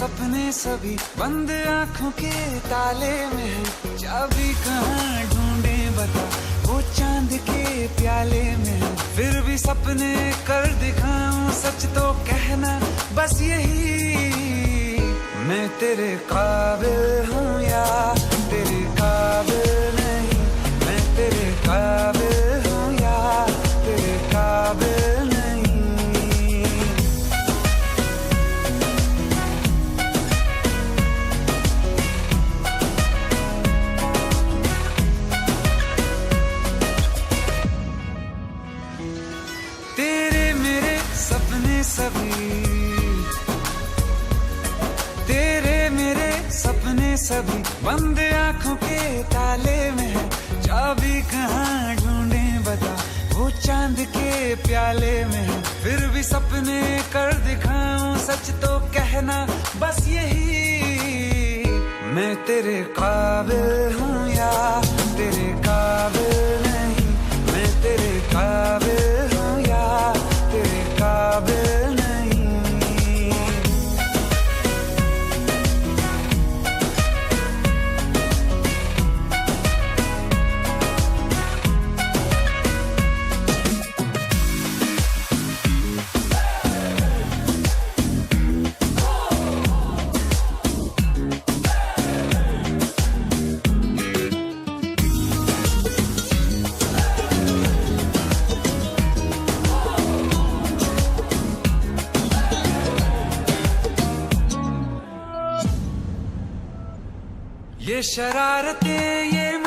सपने सभी बंद आंखों के ताले में है, चाबी कहाँ ढूंढे बता, वो चांद के प्याले में है। फिर भी सपने कर दिखाऊं, सच तो कहना बस यही, मैं तेरे काबिल हूँ या तेरे काबिल नहीं, मैं तेरे काबिल हूँ या तेरे काबिल नहीं। तेरे मेरे सपने सभी, तेरे मेरे सपने सभी बंद आंखों के ताले में है, चाबी कहाँ ढूंढे बता, वो चांद के प्याले में है। फिर भी सपने कर दिखाऊं, सच तो कहना बस यही, मैं तेरे काबिल हूँ या तेरे काबिल नहीं, मैं तेरे काबिल हूँ या तेरे काबिल नहीं। ये शरारतें ये